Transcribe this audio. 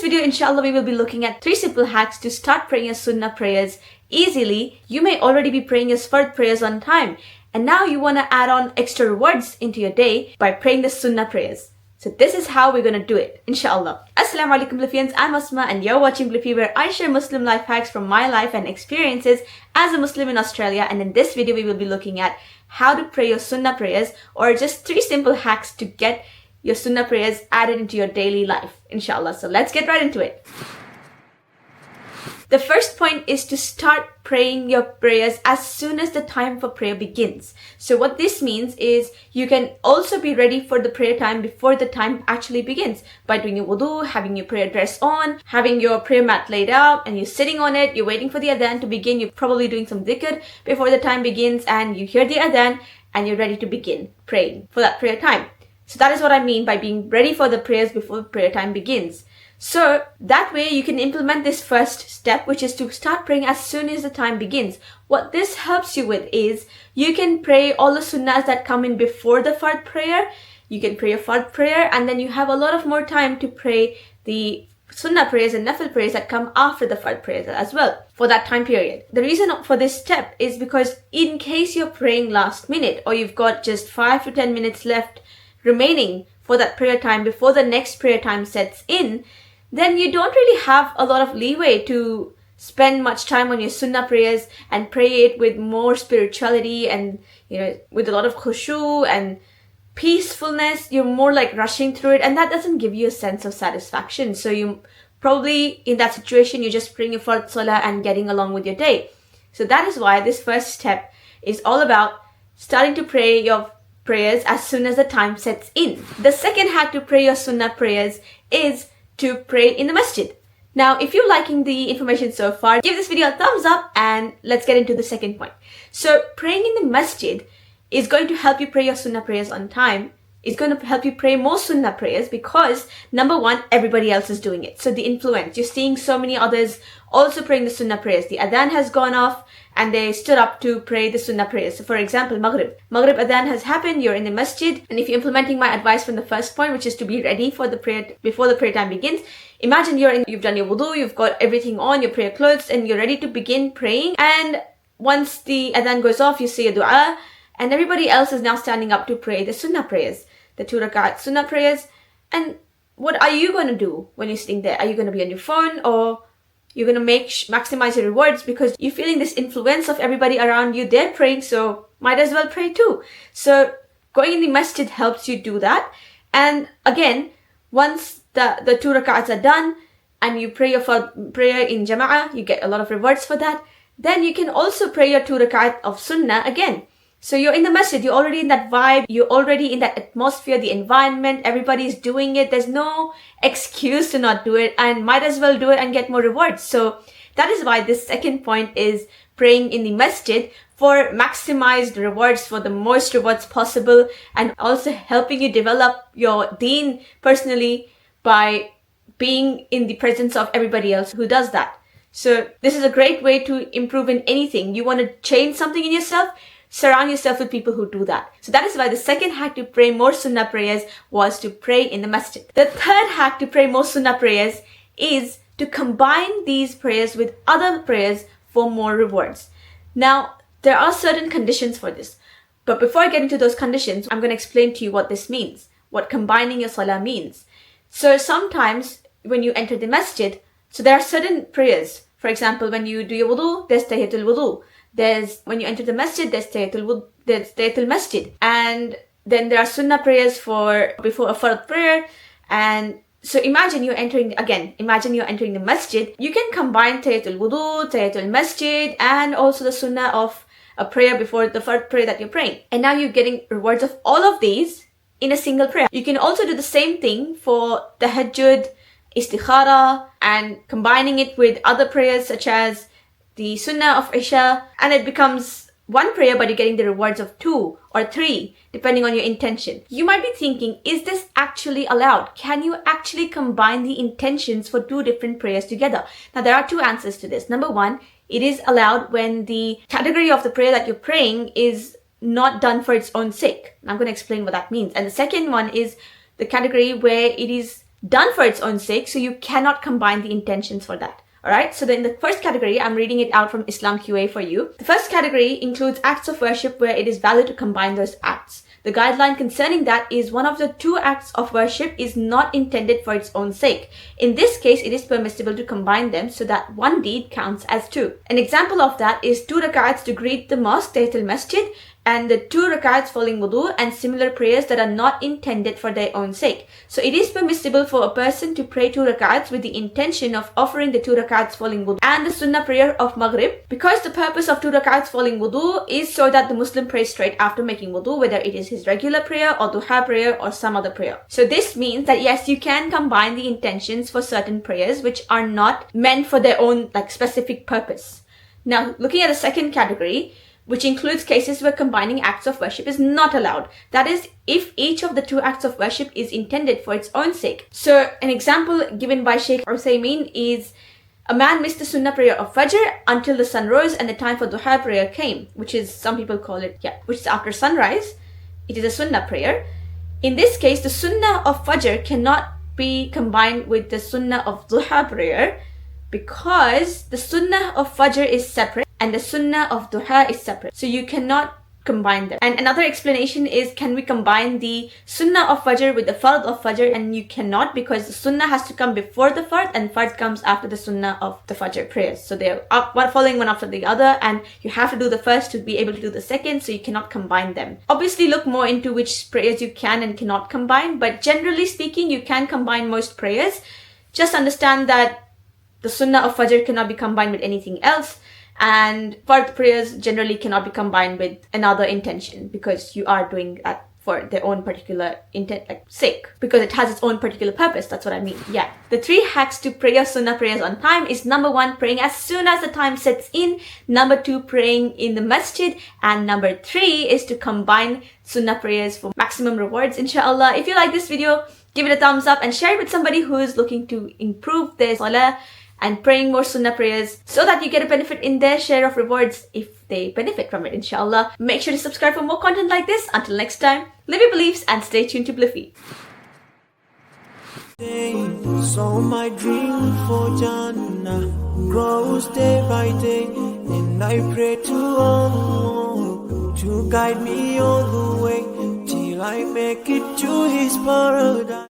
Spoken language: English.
video, inshallah, we will be looking at 3 simple hacks to start praying your Sunnah prayers easily. You may already be praying your Fard prayers on time, and now you want to add on extra rewards into your day by praying the Sunnah prayers. So this is how we're going to do it, inshallah. Assalamu alaikum Bliifeans, I'm Asma and you're watching Bliifee, where I share Muslim life hacks from my life and experiences as a Muslim in Australia. And in this video, we will be looking at how to pray your Sunnah prayers, or just 3 simple hacks to get your Sunnah prayers added into your daily life, inshallah. So let's get right into it. The first point is to start praying your prayers as soon as the time for prayer begins. So what this means is you can also be ready for the prayer time before the time actually begins by doing your wudu, having your prayer dress on, having your prayer mat laid out, and you're sitting on it, you're waiting for the adhan to begin, you're probably doing some dhikr before the time begins, and you hear the adhan and you're ready to begin praying for that prayer time. So that is what I mean by being ready for the prayers before prayer time begins. So that way you can implement this first step, which is to start praying as soon as the time begins. What this helps you with is you can pray all the sunnahs that come in before the Fard prayer. You can pray your Fard prayer, and then you have a lot of more time to pray the Sunnah prayers and Nafil prayers that come after the Fard prayers as well for that time period. The reason for this step is because in case you're praying last minute, or you've got just 5 to 10 minutes left remaining for that prayer time before the next prayer time sets in, then you don't really have a lot of leeway to spend much time on your Sunnah prayers and pray it with more spirituality and, with a lot of khushu and peacefulness. You're more like rushing through it, and that doesn't give you a sense of satisfaction. So you probably, in that situation, you're just praying your Fard Salah and getting along with your day. So that is why this first step is all about starting to pray your prayers as soon as the time sets in. The second hack to pray your Sunnah prayers is to pray in the masjid. Now, if you're liking the information so far, give this video a thumbs up and let's get into the second point. So praying in the masjid is going to help you pray your Sunnah prayers on time. It's going to help you pray more Sunnah prayers because, number one, everybody else is doing it. So the influence, you're seeing so many others also praying the Sunnah prayers. The adhan has gone off and they stood up to pray the Sunnah prayers. So for example, Maghrib adhan has happened, you're in the masjid, and if you're implementing my advice from the first point, which is to be ready for the prayer before the prayer time begins, imagine you've done your wudu, you've got everything on, your prayer clothes, and you're ready to begin praying. And once the adhan goes off, you say a dua, and everybody else is now standing up to pray the Sunnah prayers, the 2 rakat Sunnah prayers. And what are you going to do when you're sitting there? Are you going to be on your phone, or you're going to maximize your rewards because you're feeling this influence of everybody around you? They're praying, so might as well pray too. So going in the masjid helps you do that. And again, once the 2 rakats are done and you pray your prayer in jama'ah, you get a lot of rewards for that. Then you can also pray your 2 rakat of Sunnah again. So you're in the masjid, you're already in that vibe, you're already in that atmosphere, the environment, everybody's doing it. There's no excuse to not do it, and might as well do it and get more rewards. So that is why this second point is praying in the masjid for maximized rewards, for the most rewards possible, and also helping you develop your deen personally by being in the presence of everybody else who does that. So this is a great way to improve in anything. You want to change something in yourself? Surround yourself with people who do that. So that is why the second hack to pray more Sunnah prayers was to pray in the masjid. The third hack to pray more Sunnah prayers is to combine these prayers with other prayers for more rewards. Now, there are certain conditions for this. But before I get into those conditions, I'm going to explain to you what this means, what combining your Salah means. So sometimes when you enter the masjid, so there are certain prayers. For example, when you do your wudu, there's tahiyatul wudu. When you enter the masjid, there's tahiyatul masjid. And then there are Sunnah prayers before a Fard prayer. And so imagine you're entering the masjid. You can combine tahiyatul wudu, tahiyatul masjid, and also the Sunnah of a prayer before the Fard prayer that you're praying. And now you're getting rewards of all of these in a single prayer. You can also do the same thing for tahajjud, istikhara, and combining it with other prayers such as the Sunnah of Isha, and it becomes one prayer, but you're getting the rewards of 2 or 3, depending on your intention. You might be thinking, is this actually allowed? Can you actually combine the intentions for 2 different prayers together? Now, there are 2 answers to this. Number 1, it is allowed when the category of the prayer that you're praying is not done for its own sake. I'm going to explain what that means. And the second one is the category where it is done for its own sake, so you cannot combine the intentions for that. Alright, so then the first category, I'm reading it out from Islam QA for you. The first category includes acts of worship where it is valid to combine those acts. The guideline concerning that is one of the two acts of worship is not intended for its own sake. In this case, it is permissible to combine them so that one deed counts as two. An example of that is 2 rak'ats to greet the mosque, Tahiyatul Masjid, and the 2 rak'ats following wudu, and similar prayers that are not intended for their own sake. So it is permissible for a person to pray 2 rak'ats with the intention of offering the 2 rak'ats following wudu and the sunnah prayer of Maghrib, because the purpose of 2 rak'ats following wudu is so that the Muslim prays straight after making wudu, whether it is his regular prayer or duha prayer or some other prayer. So this means that yes, you can combine the intentions for certain prayers which are not meant for their own specific purpose. Now, looking at the second category, which includes cases where combining acts of worship is not allowed. That is, if each of the 2 acts of worship is intended for its own sake. So, an example given by Sheikh Uthaymeen is a man missed the sunnah prayer of Fajr until the sun rose and the time for duha prayer came, which is, some people call it, which is after sunrise. It is a sunnah prayer. In this case, the sunnah of Fajr cannot be combined with the sunnah of duha prayer because the sunnah of Fajr is separate and the sunnah of duha is separate. So you cannot combine them. And another explanation is, can we combine the sunnah of Fajr with the fard of Fajr? And you cannot, because the sunnah has to come before the fard and fard comes after the sunnah of the Fajr prayers. So they're following one after the other, and you have to do the first to be able to do the second, so you cannot combine them. Obviously, look more into which prayers you can and cannot combine, but generally speaking, you can combine most prayers. Just understand that the sunnah of Fajr cannot be combined with anything else, and fard prayers generally cannot be combined with another intention, because you are doing that for their own particular intent, sake, because it has its own particular purpose. That's what I mean. The 3 hacks to pray your sunnah prayers on time is: number 1, praying as soon as the time sets in; number 2, praying in the masjid; and number 3 is to combine sunnah prayers for maximum rewards, inshallah. If you like this video, give it a thumbs up and share it with somebody who is looking to improve their salah and praying more sunnah prayers, so that you get a benefit in their share of rewards if they benefit from it, inshallah. Make sure to subscribe for more content like this. Until next time, live your beliefs and stay tuned to Bliifee. So my dream for Jannah grows day by day, and I pray to Allah to guide me all the way till I make it to His paradise.